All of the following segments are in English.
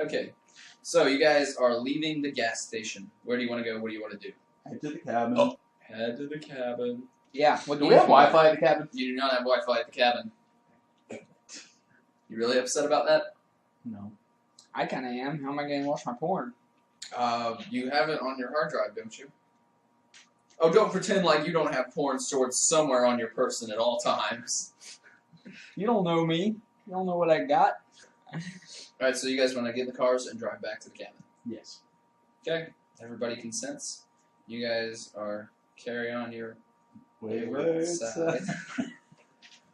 Okay. So you guys are leaving the gas station. Where do you want to go? What do you want to do? Head to the cabin. Oh. Head to the cabin. Yeah. Do we have Wi-Fi at the cabin? You do not have Wi-Fi at the cabin. You really upset about that? No. I kind of am. How am I going to watch my porn? You have it on your hard drive, don't you? Oh, don't pretend like you don't have porn stored somewhere on your person at all times. You don't know me. You don't know what I got. Alright, so you guys want to get in the cars and drive back to the cabin. Yes. Okay. Everybody consents. You guys are carry on your Wayward side.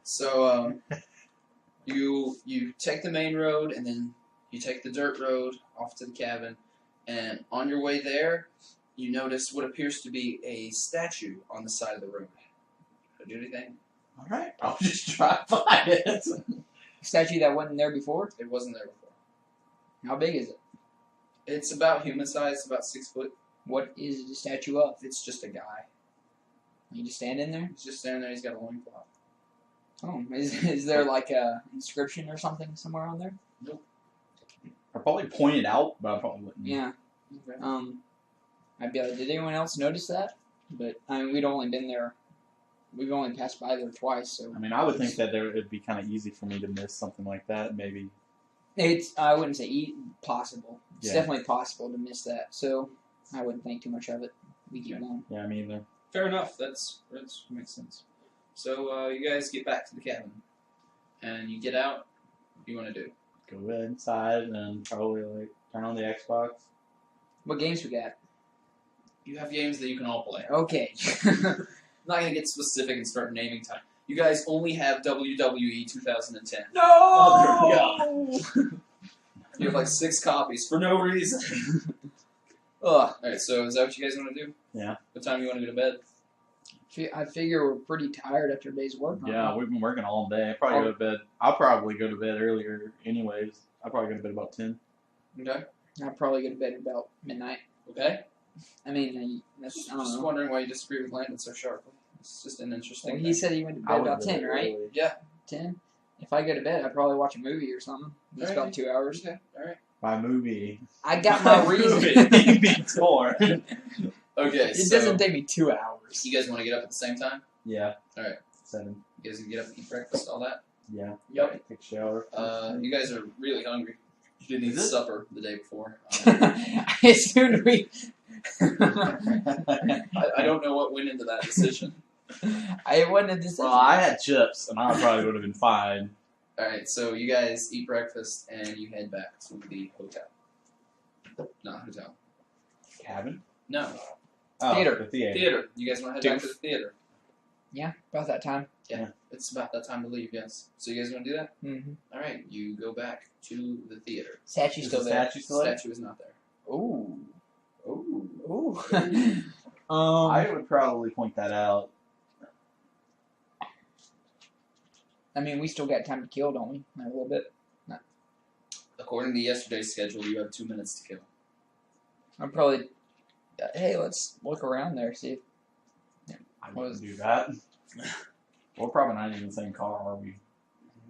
So, you take the main road and then you take the dirt road off to the cabin, and on your way there, you notice what appears to be a statue on the side of the road. Do anything? All right. I'll just drive by it. Statue that wasn't there before? It wasn't there before. How big is it? It's about human size, about 6 foot. What is the statue of? It's just a guy. You just stand in there? He's just standing there. He's got a loincloth. Oh, is there like a inscription or something somewhere on there? Nope. I'll probably point it out, but I probably wouldn't. Yeah. Okay. I'd be like, did anyone else notice that? But I mean, we'd only been there. We've only passed by there twice, so. I mean, I would think that it'd be kind of easy for me to miss something like that. Maybe. I wouldn't say possible. It's Yeah. definitely possible to miss that. So I wouldn't think too much of it. We keep going. Yeah, I mean, Fair enough. That makes sense. So you guys get back to the cabin, and you get out. What do you want to do? go inside and probably like turn on the Xbox. What games we got? You have games that you can all play. Okay. I'm not going to get specific and start naming time. You guys only have WWE 2010. No! Oh, you have like 6 copies for no reason. Ugh. Alright, so is that what you guys want to do? Yeah. What time do you want to go to bed? I figure we're pretty tired after a day's work. Yeah, we've been working all day. Go to bed. I'll probably go to bed earlier anyways. I'll probably go to bed about 10. Okay. I'll probably go to bed about midnight. Okay. I mean, that's, I don't Just know. wondering why you disagree with Landon so sharply. It's just an interesting Well, thing. he said he went to bed about 10, right? Early. Yeah. 10? If I go to bed, I'd probably watch a movie or something. It's Alright. about 2 hours. Okay, alright. By movie. I got my reason. Movie means more. Okay, It so doesn't take me 2 hours. you guys want to get up at the same time? Yeah. Alright. 7. You guys can get up and eat breakfast, all that? Yeah. Yep. Take a shower. You guys are really hungry. You didn't eat Is it? supper the day before. I assumed we... I don't know what went into that decision. I wasn't a decision. Well, I had chips, and I probably would have been fine. Alright, so you guys eat breakfast and you head back to the hotel. Not hotel. Cabin? No. Oh, Theater. The theater. Theater. You guys want to head back to the theater? Yeah, about that time. Yeah. It's about that time to leave, yes. So you guys want to do that? Mm-hmm. Alright, you go back to the theater. Statue's Is still the there. statue still there? Statue is not there. Ooh. Ooh. Ooh. I would probably point that out. I mean, we still got time to kill, don't we? A little bit. According to yesterday's schedule, you have 2 minutes to kill. I'm probably... hey, let's look around there, see if... I wouldn't do that. We're probably not even in the same car, are we?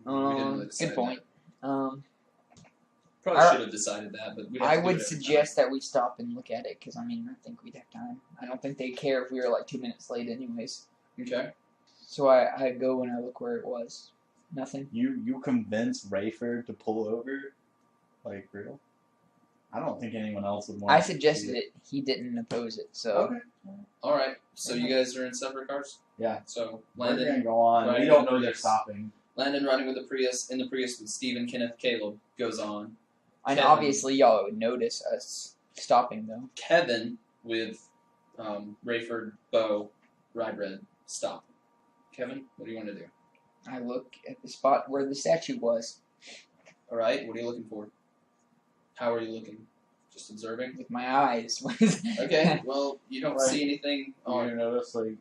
We didn't really decide good point. Probably should have decided that, but we have I to do would it every suggest that we stop and look at it, because, I mean, I think we'd have time. I don't think they'd care if we were, like, 2 minutes late anyways. time. Okay. So I go and I look where it was. Nothing. You convinced Rayford to pull over? Like, real? I don't think anyone else would want I to suggested see it. He didn't oppose it, so... Okay. Alright, so you guys are in separate cars? Yeah. So, We're going to Landon go on. riding We don't with know the they're Prius. stopping. Landon riding with the Prius, in the Prius with Stephen, Kenneth, Caleb, goes on. And Kevin. obviously y'all would notice us stopping, though. Kevin with Rayford, Bo, Ride Red, stop. Kevin, what do you want to do? I look at the spot where the statue was Alright, what are you looking for? How are you looking? Just observing? with my eyes. Okay, well, you don't Right. see anything on... You notice, like, Like,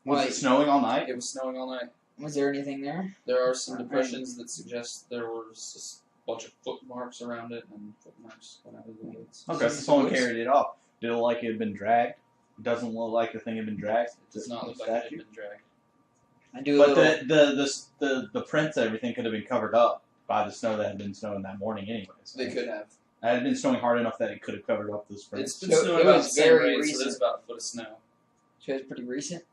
was it snowing all night? It was snowing all night. Was there anything there? There are some Alright. depressions that suggest there was a bunch of footmarks around it, and footmarks went out of the woods. Okay, so someone carried it off. Did it look like it had been dragged? It doesn't look like the thing had been dragged. It does not look The like it had statue? been dragged. I do a But little... the prints and everything could have been covered up by the snow that had been snowing that morning anyways. They could have. It had been snowing hard enough that it could have covered up those prints. It's been So snowing it about was the same very rate, so recent. there's about a foot of snow. So it's pretty recent.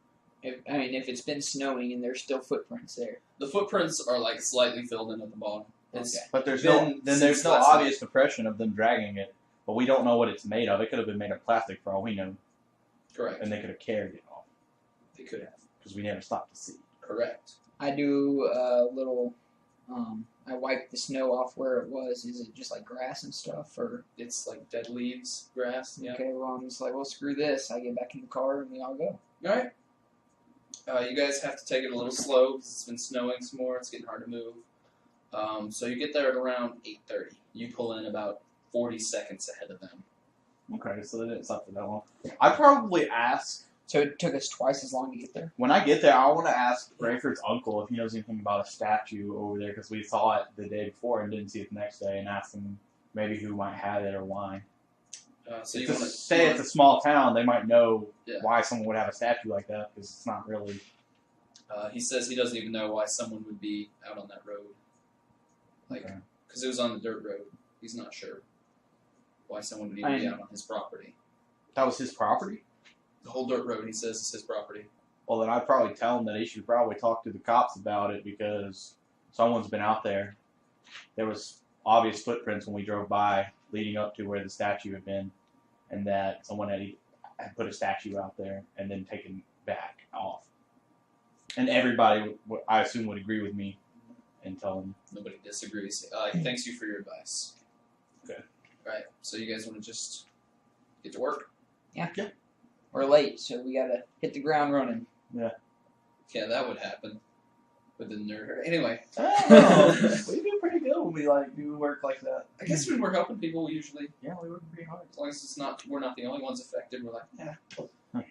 If it's been snowing and there's still footprints there. The footprints are like slightly filled in at the bottom. It's Okay. But there's been there's since no last obvious impression of them dragging it. But we don't know what it's made of. It could have been made of plastic for all we know, correct. and they could have carried it off They could have. because we never stopped to see. Correct. I do a little. I wipe the snow off where it was. Is it just like grass and stuff, or It's like dead leaves, grass. Yeah. okay? Well, I'm just like, well, screw this. I get back in the car and we all go. All right. You guys have to take it a little slow because it's been snowing some more. It's getting hard to move. So you get there at around 8:30. You pull in about 40 seconds ahead of them. Okay, so they didn't stop for that long. I probably ask So it took us twice as long to get there. when I get there. I want to ask Rayford's uncle if he knows anything about a statue over there because we saw it the day before and didn't see it the next day, and ask him maybe who might have it or why. So you To want to say it's a small town, they might know Yeah. why someone would have a statue like that because it's not really. He says he doesn't even know why someone would be out on that road. Like, Okay. because it was on the dirt road. He's not sure why someone would even be out on his property. That was his property. The whole dirt road, he says, is his property. Well, then I'd probably tell him that he should probably talk to the cops about it because someone's been out there. There was obvious footprints when we drove by leading up to where the statue had been, and that someone had put a statue out there and then taken back off. And everybody, I assume, would agree with me and tell him. Nobody disagrees. He thanks you for your advice. Okay. Right. So you guys want to just get to work? We're late, so we gotta hit the ground running. Yeah, that would happen with the nerd. Anyway, We do pretty good when we do work like that. I guess when we're helping people, we usually, Yeah, we work pretty hard. as long as we're not the only ones affected, we're like, yeah. All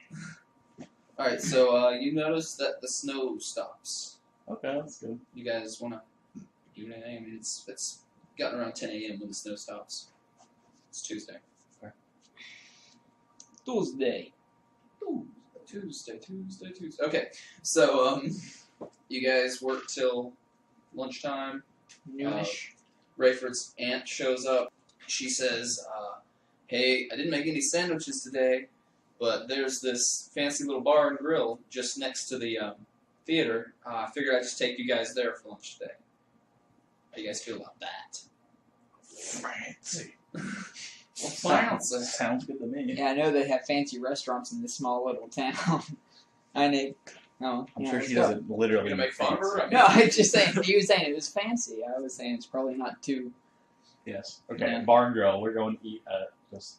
right. So you notice that the snow stops. Okay, that's good. You guys want to do anything? I mean, it's gotten around 10 a.m. when the snow stops. It's Tuesday. Tuesday. Tuesday. Okay, so you guys work till lunchtime. Noonish. Rayford's aunt shows up. She says, "Hey, I didn't make any sandwiches today, but there's this fancy little bar and grill just next to the theater. I figured I'd just take you guys there for lunch today. How do you guys feel about that?" Fancy. Sounds good to me. Yeah, I know they have fancy restaurants in this small little town. I know. Oh, I'm yeah, sure let's she go. doesn't literally You're gonna make fun of her? No, I'm just saying. He was saying it was fancy. I was saying it's probably not too. Yes. Okay. Yeah. Barn grill. We're going to eat just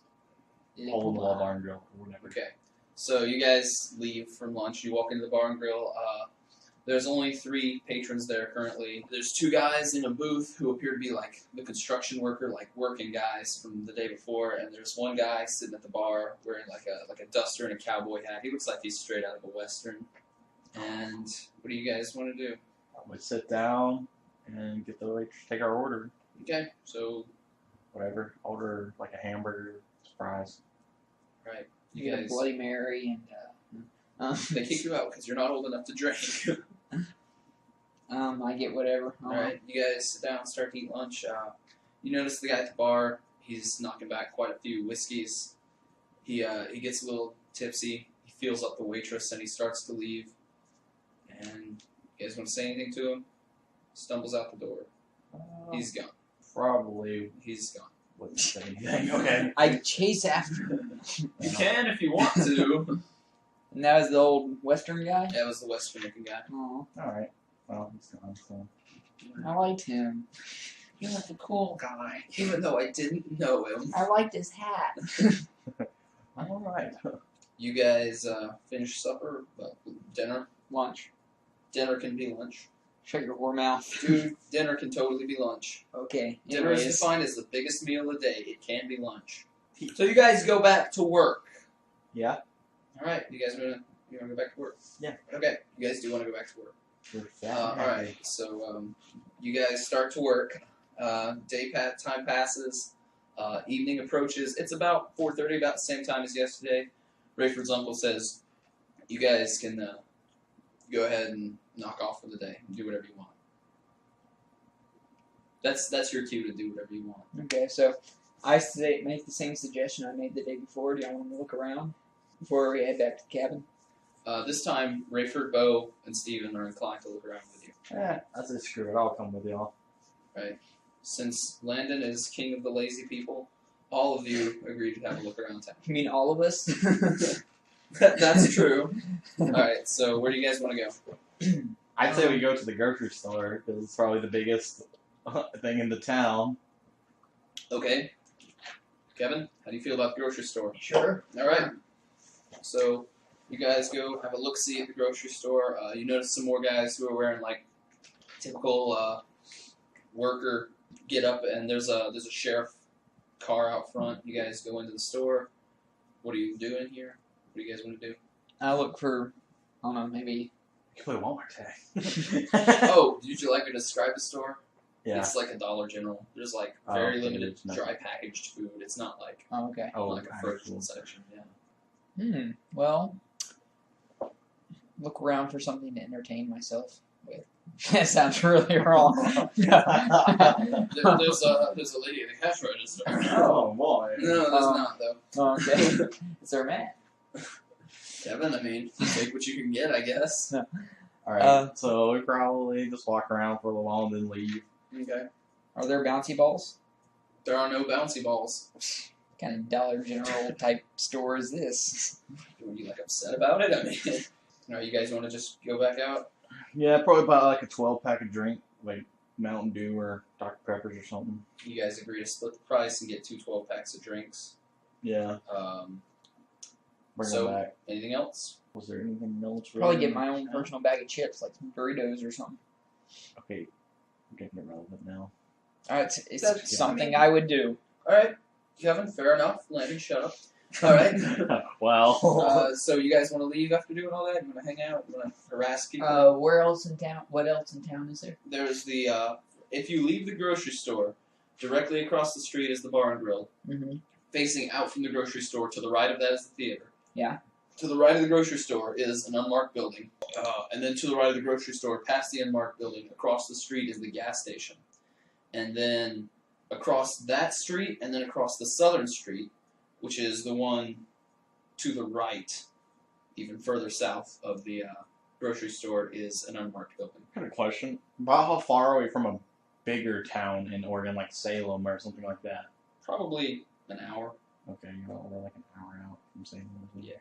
little hole in the wall barn grill or whatever. Okay, so you guys leave from lunch. You walk into the bar and grill. There's only 3 patrons there currently. There's 2 guys in a booth who appear to be like the construction worker, like working guys from the day before, and there's one guy sitting at the bar wearing like a duster and a cowboy hat. He looks like he's straight out of a western. And what do you guys want to do? We sit down and get the waitress take our order. Okay, so Whatever. Order like a hamburger, fries. right, You you get a guys. Bloody Mary and. They kick you out because you're not old enough to drink. I get whatever. All right, you guys sit down, start to eat lunch. You notice the guy at the bar. He's knocking back quite a few whiskeys. He gets a little tipsy. He feels up the waitress and he starts to leave. And you guys want to say anything to him? Stumbles out the door. He's gone. Probably He's gone. wouldn't say anything. Okay. I chase after him. You can if you want to. And that was the old Western guy? That was the Western-looking guy. Oh, All right. Well, he's gone. So. I liked him. He was a cool guy, even though I didn't know him. I liked his hat. All right. You guys finish supper, dinner. Lunch. Dinner can be lunch. Shut your whore mouth. Dude, dinner can totally be lunch. Okay. Dinner is anyways. defined as the biggest meal of the day. It can be lunch. So you guys go back to work. Yeah. All right, you guys wanna go back to work? Yeah. Okay, you guys do want to go back to work. We're fat All and happy. right, so you guys start to work. Time passes. Evening approaches. It's about 4:30, about the same time as yesterday. Rayford's uncle says, "You guys can go ahead and knock off for the day. Do whatever you want." That's your cue to do whatever you want. Okay, so I say make the same suggestion I made the day before. Do y'all want to look around before we head back to the cabin? This time, Rayford, Bo, and Steven are inclined to look around with you. I say screw it. I'll come with y'all. Right? Since Landon is king of the lazy people, all of you agreed to have a look around town. You mean all of us? That's true. Alright, so where do you guys want to go? I'd say we go to the grocery store because it's probably the biggest thing in the town. Okay. Kevin, how do you feel about the grocery store? Sure. Alright. So, you guys go have a look-see at the grocery store. You notice some more guys who are wearing, like, typical worker get-up, and there's a sheriff car out front. You guys go into the store. What are you doing here? What do you guys want to do? I look for, I don't know, maybe. You can put a Walmart tag. Oh, would you like me to describe the store? Yeah. It's like a Dollar General. There's like very limited dry packaged food. It's not like Okay. like a frozen section. Yeah. Well, look around for something to entertain myself with. That sounds really wrong. There's a lady at the cash register. Oh boy. No, there's not though. Okay. Is there a mat? Kevin, I mean, you take what you can get, I guess. Alright, so we probably just walk around for a little while and then leave. Okay. Are there bouncy balls? There are no bouncy balls. What kind of Dollar General type store is this? Were you like upset about it? I mean, alright, you guys want to just go back out? Yeah, probably buy like a 12-pack of drink, like Mountain Dew or Dr. Peppers or something. You guys agree to split the price and get 2 12-packs of drinks. Yeah. Bring them back. Anything else? Was there anything else? Probably get my own personal bag of chips, like some burritos or something. Okay, I'm getting irrelevant now. It's That's something I would do. Alright, Kevin, fair enough. Landon, shut up. Alright. Well. So you guys want to leave after doing all that? You want to hang out? You want to harass people? Where else in town? What else in town is there? There's the, if you leave the grocery store, directly across the street is the bar and grill. Mm-hmm. Facing out from the grocery store, to the right of that is the theater. Yeah. To the right of the grocery store is an unmarked building. And then to the right of the grocery store, past the unmarked building, across the street is the gas station. And then across that street, and then across the southern street, which is the one to the right, even further south of the grocery store, is an unmarked building. I got a question. About how far away from a bigger town in Oregon, like Salem or something like that? Probably an hour. Okay, we're like an hour out from Salem. Yeah.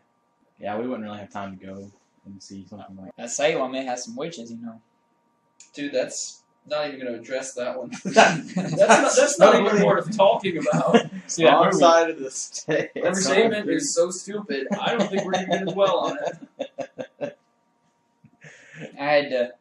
Yeah, we wouldn't really have time to go and see something like that. Salem, it has some witches, you know. Dude, that's not even going to address that one. That's that's not even worth talking about. See, that Wrong movie- side of the state. That statement is so stupid. I don't think we're even going to dwell on it. I had to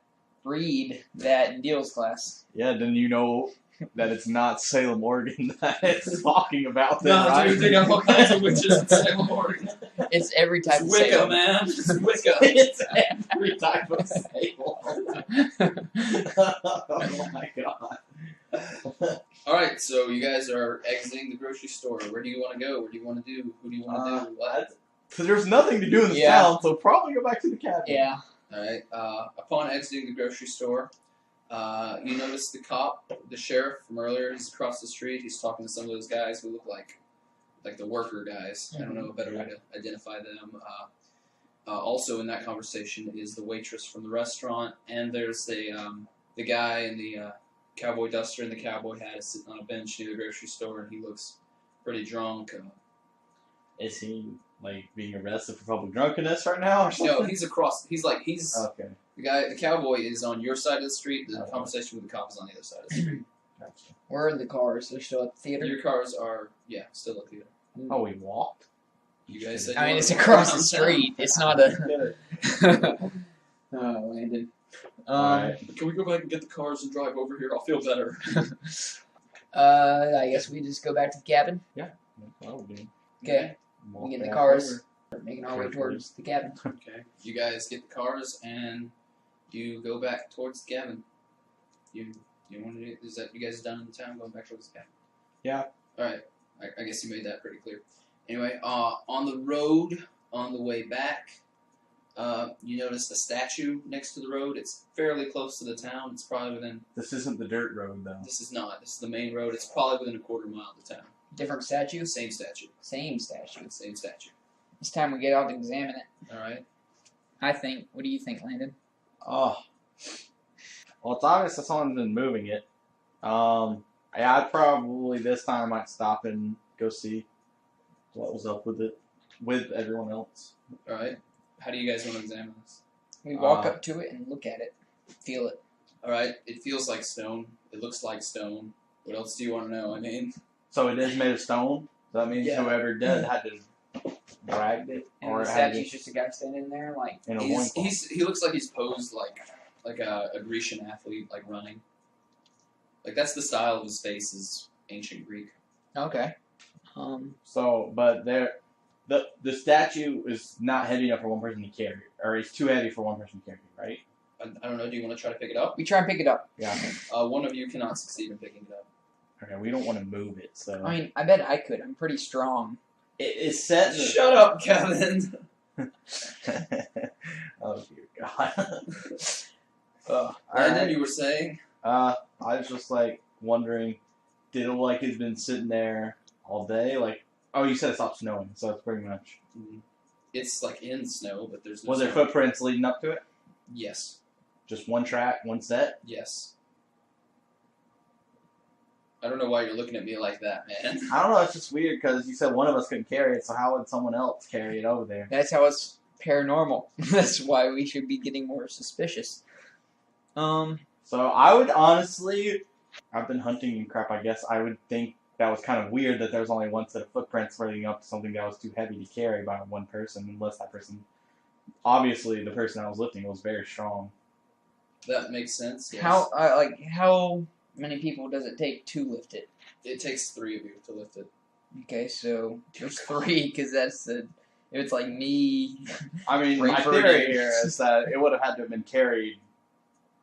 read that in Deal's class. Yeah, then you know that it's not Salem, Oregon that it's talking about. Then, No, right? dude, they got all kinds of witches in Salem, Oregon. It's every type It's of Wicca, Salem. man. It's Wicca. It's every type of Salem. Oh my god. Alright, so you guys are exiting the grocery store. Where do you want to go? What do you want to do? Who do you want to do? What? Because there's nothing to do in this Yeah. town, so probably go back to the cabin. Yeah. Alright, upon exiting the grocery store, you notice the cop, the sheriff from earlier, is across the street. He's talking to some of those guys who look like the worker guys. I don't know a better way to identify them. Also in that conversation is the waitress from the restaurant, and there's the guy in the cowboy duster and the cowboy hat is sitting on a bench near the grocery store, and he looks pretty drunk. Is he like being arrested for public drunkenness right now, or something? No, he's across. He's Okay. the cowboy is on your side of the street. The Okay. conversation with the cop is on the other side of the street. Gotcha. Where are the cars? They're still at the theater? Your cars are still up here. Oh, we walked? You guys said. I mean, you it's wanted to across walk the around town. street. It's not a... Oh, Landon. Alright. Can we go back and get the cars and drive over here? I'll feel better. I guess we just go back to the cabin. That's what I would do. Okay. Walk We get in the back cars. over. Making our way Carefully. towards the cabin. Okay. You guys get the cars and you go back towards the cabin. You want to do? Is that you guys done in the town going back towards the cabin? Yeah. All right. I guess you made that pretty clear. Anyway, on the road on the way back, you notice a statue next to the road. It's fairly close to the town. It's probably within. This isn't the dirt road, though. This is not. This is the main road. It's probably within a quarter mile of the town. Different statue? Same statue. Same statue. Same statue. It's time we get out to examine it. All right. I think. What do you think, Landon? Oh. Well, it's obvious that someone's been moving it. Yeah, I'd probably this time might stop and go see what was up with it with everyone else. All right. How do you guys want to examine this? We walk up to it and look at it. Feel it. All right. It feels like stone. It looks like stone. What else do you want to know? I mean, So it is made of stone? So that means Yeah. whoever did had to drag it? And Or the had statue's to just a guy standing there, like. in a he loincloth? looks like he's posed like a Grecian athlete, like running. Like that's the style of his face is ancient Greek. Okay. So, but the statue is not heavy enough for one person to carry. Or it's too heavy for one person to carry, right? I don't know. Do you want to try to pick it up? We try and pick it up. Yeah. One of you cannot succeed in picking it up. Okay, we don't want to move it, so. I mean, I bet I could. I'm pretty strong. It is set in the... Shut up, Kevin. Oh, dear God. And then you were saying, I was just like wondering, did it look like it's been sitting there all day? Like, oh, you said it stopped snowing, so it's pretty much. it's like in snow, but there's no Was there snow. footprints leading up to it? Yes. Just one track, one set? Yes. I don't know why you're looking at me like that, man. I don't know, it's just weird because you said one of us couldn't carry it, so how would someone else carry it over there? That's how it's paranormal. That's why we should be getting more suspicious. So I would honestly, I've been hunting and crap, I guess I would think that was kind of weird that there was only one set of footprints leading up to something that was too heavy to carry by one person, unless that person, obviously the person I was lifting was very strong. That makes sense. Yes. How many people does it take to lift it? It takes 3 of you to lift it. Okay, so there's 3 because that's the. If it's like me. I mean, my Rayford theory and- here is that it would have had to have been carried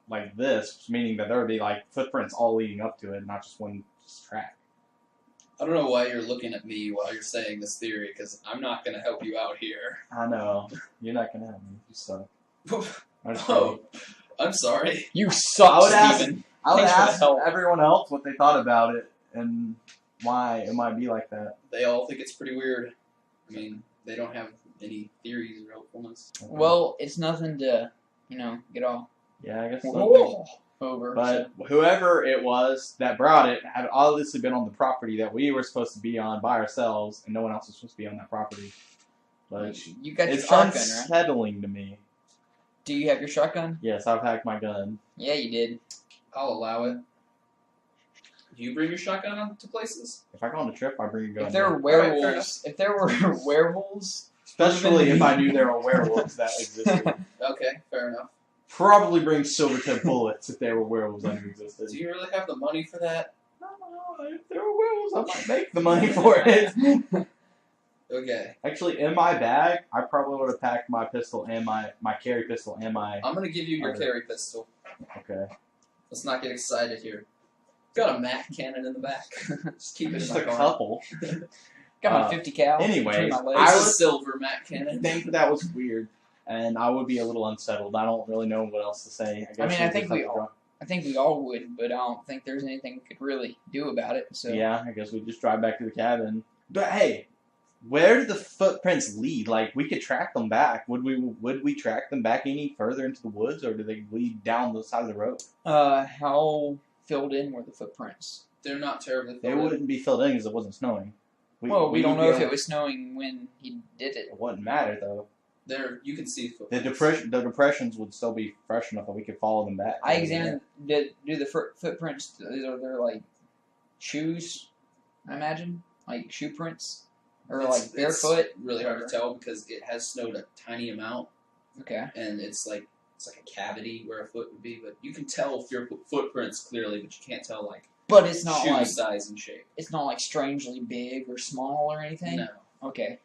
like this, meaning that there would be like footprints all leading up to it, not just one track. I don't know why you're looking at me while you're saying this theory, because I'm not going to help you out here. I know. You're not going to help me. You suck. I'm just Oh, I'm sorry. You suck, I would ask- Steven. I would Thanks for the ask help. everyone else what they thought about it and why it might be like that. They all think it's pretty weird. I mean, they don't have any theories or helpfulness. Okay. Well, it's nothing to, get all Yeah, I guess so. whoa, over. But whoever it was that brought it had obviously been on the property that we were supposed to be on by ourselves, and no one else was supposed to be on that property. But You got your it's shotgun, right? unsettling to me. Do you have your shotgun? Yes, I've packed my gun. Yeah, you did. I'll allow it. Do you bring your shotgun on to places? If I go on a trip, I bring a gun. If there were fair werewolves, if there were werewolves, Especially if I knew there were werewolves that existed. Okay, fair enough. Probably bring silver tip bullets if there were werewolves that existed. Do you really have the money for that? I don't know. If there were werewolves, I might make the money for it. Okay. Actually, in my bag, I probably would have packed my pistol and my carry pistol and my... I'm going to give you your Okay. carry pistol. Okay. Let's not get excited here. Got a Mac cannon in the back. Just keep it in Just my a car. couple. got my 50 cal anyways, between my legs. I It's a was- silver Mac I cannon. think that was weird, and I would be a little unsettled. I don't really know what else to say. I mean, guess I we'll think just we have to all- I think we all would, but I don't think there's anything we could really do about it. So Yeah, I guess we just drive back to the cabin. But hey, where did the footprints lead? Like, we could track them back. Would we track them back any further into the woods, or do they lead down the side of the road? how filled in were the footprints? They're not terribly They filled in. wouldn't be filled in because it wasn't snowing. We would don't be know if able- it was snowing when he did it. It wouldn't matter though. You can see The footprints. depressions would still be fresh enough that we could follow them back. I examined. Do the footprints? Are there like shoes? I imagine like shoe prints or like barefoot. It's really hard to tell because it has snowed a tiny amount, Okay. and it's like a cavity where a foot would be. But you can tell your footprints clearly, but you can't tell like But it's not shoe like size and shape. it's not like strangely big or small or anything. No. Okay.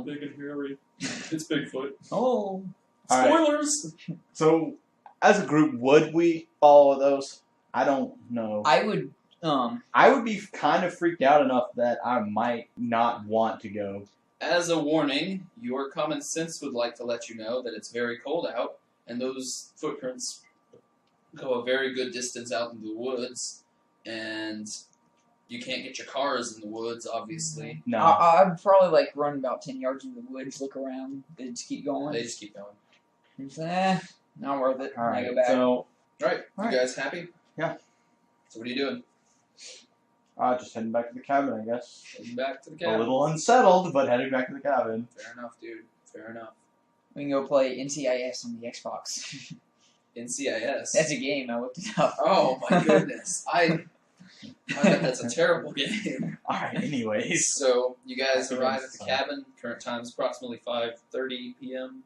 Big and hairy. It's Bigfoot. Oh. All right. Spoilers. So, as a group, would we follow those? I don't know. I would. I would be kind of freaked out enough that I might not want to go. As a warning, your common sense would like to let you know that it's very cold out, and those footprints go a very good distance out in the woods, and You can't get your cars in the woods, obviously. No. I'd probably like run about 10 yards in the woods, look around, they just keep going. They just keep going. And say, not worth it. All And I right. go back. So, Alright, All you right. guys happy? Yeah. So what are you doing? just heading back to the cabin, I guess. Heading back to the A cabin. little unsettled, but heading back to the cabin. Fair enough, dude. Fair enough. We can go play NCIS on the Xbox. NCIS. That's a game. I looked it up. Oh my goodness. I bet that's a terrible game. All right. Anyways. So you guys I think arrive it's at the cabin. Current time is approximately 5:30 p.m.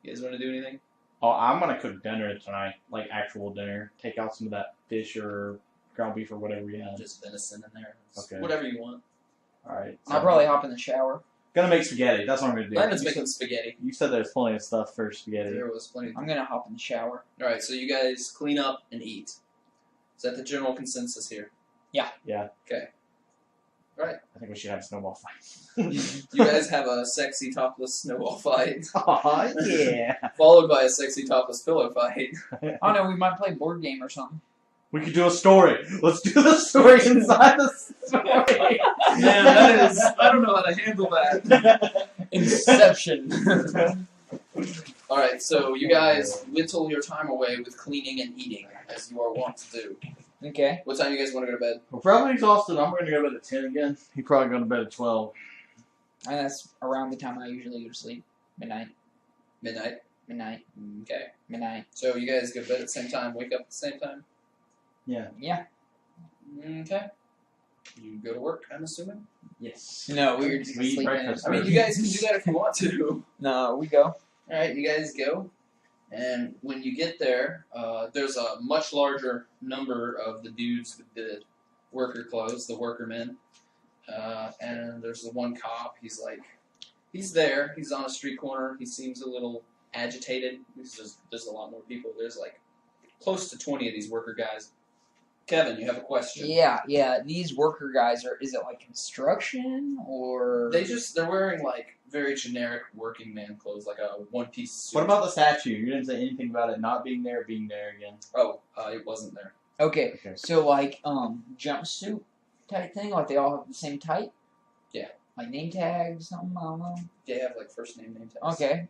You guys want to do anything? Oh, I'm gonna cook dinner tonight, like actual dinner. Take out some of that fish or ground beef or whatever we have. Just venison in there. Just Okay. Whatever you want. All right. I'll probably hop in the shower. Gonna make spaghetti. That's what I'm gonna do. Landon's You making said- spaghetti. You said there's plenty of stuff for spaghetti. There was plenty. I'm gonna hop in the shower. All right, so you guys clean up and eat. Is that the general consensus here? Yeah. Okay. All right. I think we should have a snowball fight. You guys have a sexy topless snowball fight, Aw, yeah. followed by a sexy topless pillow fight. Oh no, we might play a board game or something. We could do a story. Let's do the story inside the story. Man, that is. I don't know how to handle that. Inception. All right, so you guys whittle your time away with cleaning and eating, as you are wont to do. Okay. What time you guys want to go to bed? We're probably exhausted. I'm going to go to bed at 10 again. He probably go to bed at 12. And that's around the time I usually go to sleep. Midnight. Midnight. Okay. Midnight. So you guys go to bed at the same time, wake up at the same time? Yeah. Yeah. Okay. You go to work, I'm assuming? Yes. No, we were just We eat sleeping. breakfast I mean, you guys can do that if you want to. No, we go. Alright, you guys go. And when you get there, there's a much larger number of the dudes with the worker clothes, the workermen. And there's the one cop, he's there, he's on a street corner, he seems a little agitated. There's a lot more people. There's like close to 20 of these worker guys. Kevin, you have a question. Yeah. These worker guys is it like construction or? They're wearing like very generic working man clothes, like a one-piece suit. What about the statue? You didn't say anything about it not being there, being there again. Oh, it wasn't there. Okay. Okay. So like jumpsuit type thing, like they all have the same type. Yeah. Like name tags, something. I don't know. They have like first name tags. Okay.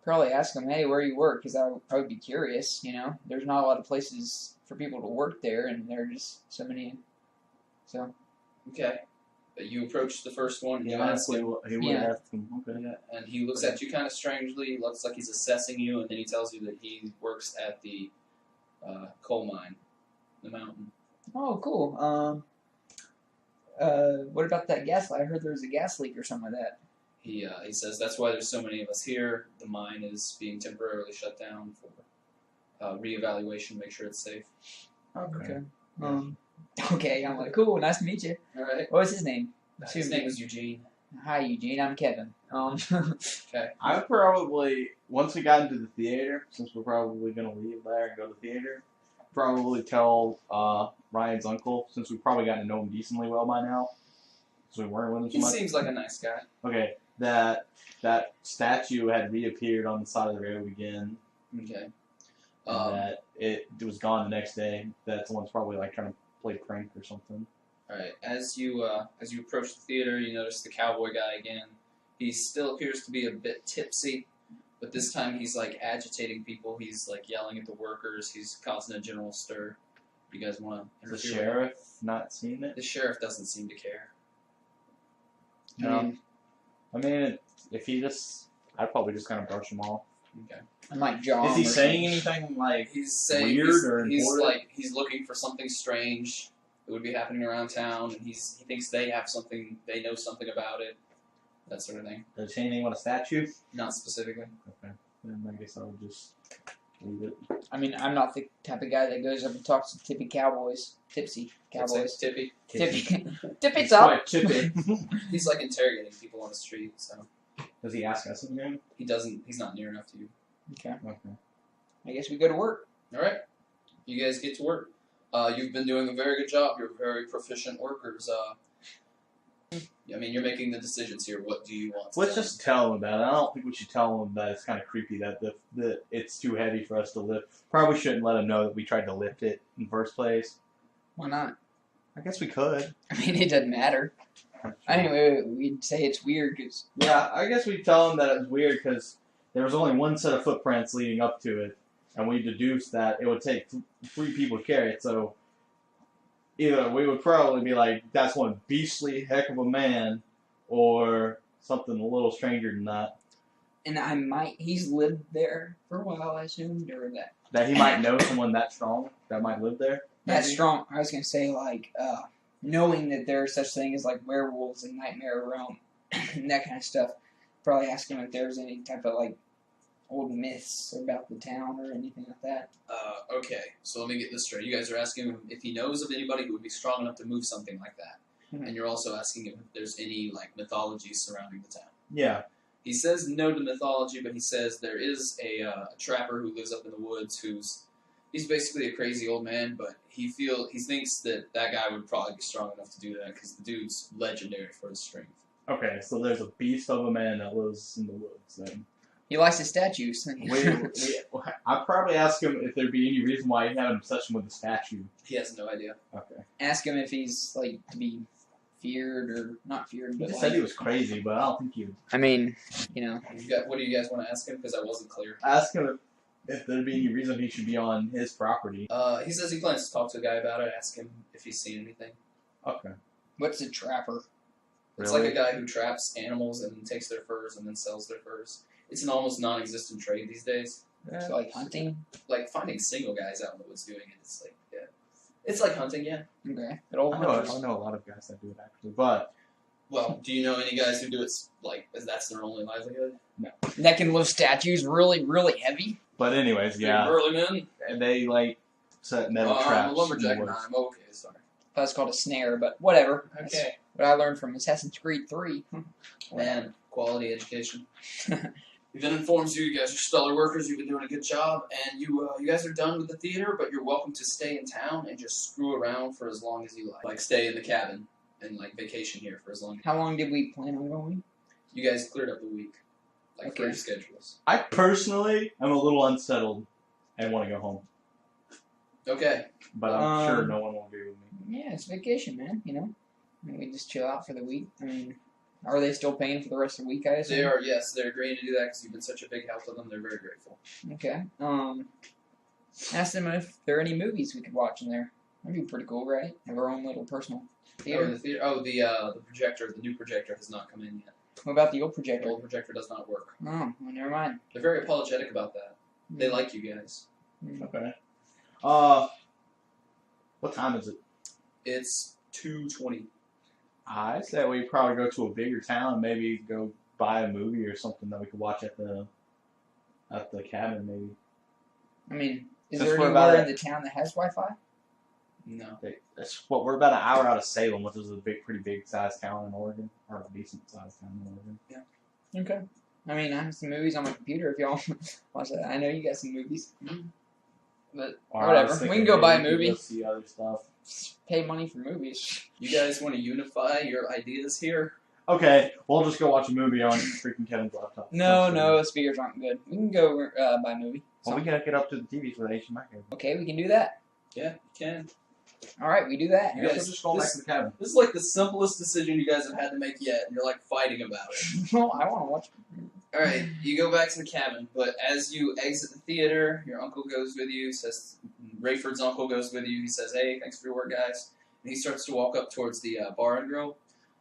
Probably ask them, hey, where you work? Because I would be curious. You know, there's not a lot of places for people to work there, and there are just so many. So. Okay. But you approach the first one, and you Yeah, ask him, he would Yeah. ask him. Okay. and he looks at you kind of strangely, looks like he's assessing you, and then he tells you that he works at the coal mine, the mountain. Oh, cool. What about that gas leak? I heard there was a gas leak or something like that. He says that's why there's so many of us here. The mine is being temporarily shut down for reevaluation, make sure it's safe. Okay. Okay, I'm like, cool, nice to meet you. All right. What was his name? His name is Eugene. Hi, Eugene. I'm Kevin. Okay. I would probably, once we got into the theater, since we're probably going to leave there and go to the theater, probably tell Ryan's uncle, since we've probably gotten to know him decently well by now, so we weren't with him so He much. seems like a nice guy. Okay, that statue had reappeared on the side of the road again, Okay. and that it was gone the next day. That someone's probably like trying to play a prank or something. All right. As you approach the theater, you notice the cowboy guy again. He still appears to be a bit tipsy, but this time he's like agitating people. He's like yelling at the workers. He's causing a general stir. You guys want to The interfere? sheriff not seen it? The sheriff doesn't seem to care. No. I mean, if he I'd probably just kind of brush him off. Okay. I'm like John. Is he or saying something. anything like He's saying weird or he's important? he's looking for something strange that would be happening around town, and he thinks they have something, they know something about it, that sort of thing. Does he say anything about a statue? Not specifically. Okay. Then I guess I'll just leave it. I mean, I'm not the type of guy that goes up and talks to tipsy cowboys. Tipsy It's cowboys. Tippy. Tippy. Tippy It's top. quite chippy. He's like interrogating people on the street, so Does he ask us again? he's not near enough to you. Okay. Okay. I guess we go to work. All right, you guys get to work. You've been doing a very good job. You're very proficient workers. I mean, you're making the decisions here. What do you want? Let's just tell him about it. I don't think we should tell him that it's kind of creepy that the it's too heavy for us to lift. Probably shouldn't let him know that we tried to lift it in the first place. Why not? I guess we could. I mean, it doesn't matter. Anyway, we'd say it's weird because Yeah, I guess we'd tell them that it was weird because there was only one set of footprints leading up to it, and we deduced that it would take 3 people to carry it. So either we would probably be like, that's one beastly heck of a man, or something a little stranger than that. and he's lived there for a while, I assumed, or that. That he might know someone that strong that might live there. That's maybe? strong. I was gonna say knowing that there's such thing as like werewolves and nightmare realm and that kind of stuff. Probably ask him if there's any type of like old myths about the town or anything like that. Okay, so let me get this straight. You guys are asking him if he knows of anybody who would be strong enough to move something like that. Mhm. And you're also asking him if there's any like mythology surrounding the town. Yeah. He says no to mythology, but he says there is a trapper who lives up in the woods he's basically a crazy old man, but he thinks that guy would probably be strong enough to do that because the dude's legendary for his strength. Okay, so there's a beast of a man that lives in the woods then. He likes his statues. I'd probably ask him if there'd be any reason why he had an obsession with the statue. He has no idea. Okay. Ask him if he's like to be feared or not feared. He But just like, said he was crazy, but I don't think he would. I mean, you know. What do you guys want to ask him? Because I wasn't clear. Ask him if there'd be any reason he should be on his property. He says he plans to talk to a guy about it. Ask him if he's seen anything. Okay. What's a trapper? It's Really? like a guy who traps animals and takes their furs and then sells their furs. It's an almost non-existent trade these days. So, like hunting? Like finding single guys out in the woods doing it. It's like it's like hunting, yeah. Okay. Good old I hunters. know a lot of guys that do it actually, but Well, do you know any guys who do it like that's their only livelihood? That can lift statues really, really heavy. anyways, Big yeah, burly men. and they like set metal I'm traps. a lumberjack in the now. woods. I'm okay. Sorry. That's called a snare, but whatever. That's Okay. what I learned from Assassin's Creed 3. Man, quality education. He then informs you guys are stellar workers, you've been doing a good job, and you guys are done with the theater, but you're welcome to stay in town and just screw around for as long as you like. Like stay in the cabin and like vacation here for as long as How long did we plan on going? you guys cleared up the week. Like for Okay. your schedules. I personally am a little unsettled and want to go home, Okay. but I'm sure no one will be with me. Yeah, it's vacation, man, you know? And we just chill out for the week. I mean, are they still paying for the rest of the week, I assume? They are, yes, they're agreeing to do that because you've been such a big help to them. They're very grateful. Okay. Ask them if there are any movies we could watch in there. That'd be pretty cool, right? Have our own little personal theater. The projector, the new projector has not come in yet. What about the old The projector? old projector does not work. Oh, well, never mind. They're very apologetic about that. They like you guys. Okay. What time is it? It's 2:20. I say we probably go to a bigger town and maybe go buy a movie or something that we could watch at the cabin, maybe. I mean, is Since there we're about anywhere in the town that has Wi-Fi? No. That's what we're about an hour out of Salem, which is a pretty big sized town in Oregon, or a decent sized town in Oregon. Okay. I mean, I have some movies on my computer if y'all watch that. I know you got some movies. But Or I whatever. was We thinking can go buy a maybe we could movie. Go see other stuff. Pay money for movies. You guys want to unify your ideas here? Okay, we'll just go watch a movie on freaking Kevin's laptop. No, the speakers aren't good. We can go buy a movie. Well, we gotta get up to the TV for the HMI cable. Okay, we can do that. Yeah, you can. All right, we do that. You I guess guys- we're just going back to the cabin. This is like the simplest decision you guys have had to make yet, and you're like fighting about it. No, I want to watch. All right, you go back to the cabin, but as you exit the theater, your uncle goes with you. Says Rayford's uncle goes with you. He says, "Hey, thanks for your work, guys." And he starts to walk up towards the bar and grill.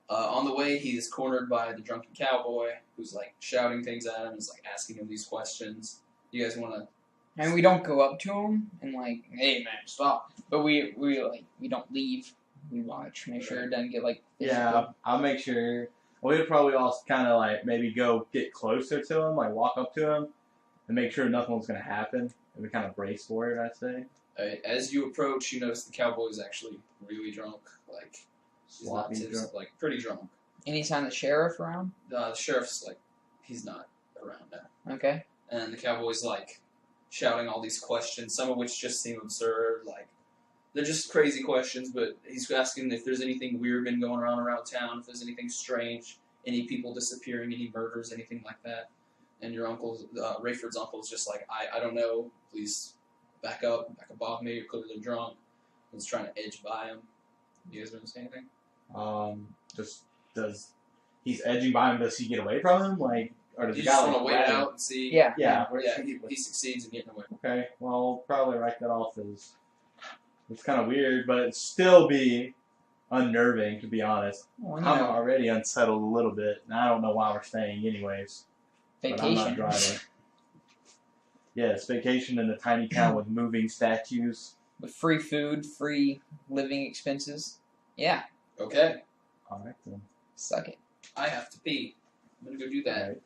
On the way, he is cornered by the drunken cowboy, who's like shouting things at him, is like asking him these questions. You guys want to? And we don't go up to him and like, hey man, stop. But we don't leave. We watch, make sure it doesn't get like. Yeah, I'll make sure. We'd probably all kind of like maybe go get closer to him, like walk up to him, and make sure nothing was gonna happen, and we kind of brace for it. I'd say. As you approach, you notice the cowboy is actually really drunk. Like he's not Sloppy tipsy, drunk. like pretty drunk. Anytime the sheriff around. The sheriff's like, he's not around now. Okay. And the cowboy's like shouting all these questions, some of which just seem absurd. Like they're just crazy questions, but he's asking if there's anything weird been going around town, if there's anything strange, any people disappearing, any murders, anything like that. And your uncle, Rayford's uncle, is just like, I don't know. Please back up off me. You're clearly drunk. He's trying to edge by him. You guys want to say anything? Just does he's edging by him? Does he get away from him? Like, or does You the just guy want to like wait it grab him? out and see. Yeah. Yeah. Yeah, he succeeds in getting away. Okay. Well, probably write that off as it's kind of weird, but it'd still be unnerving to be honest. Well, I'm already unsettled a little bit, and I don't know why we're staying anyways. But I'm not vacation. driving. Yes, vacation in a tiny town with moving statues. With free food, free living expenses. Yeah. Okay, All right then. Suck it. I have to pee. I'm gonna go do that. All right.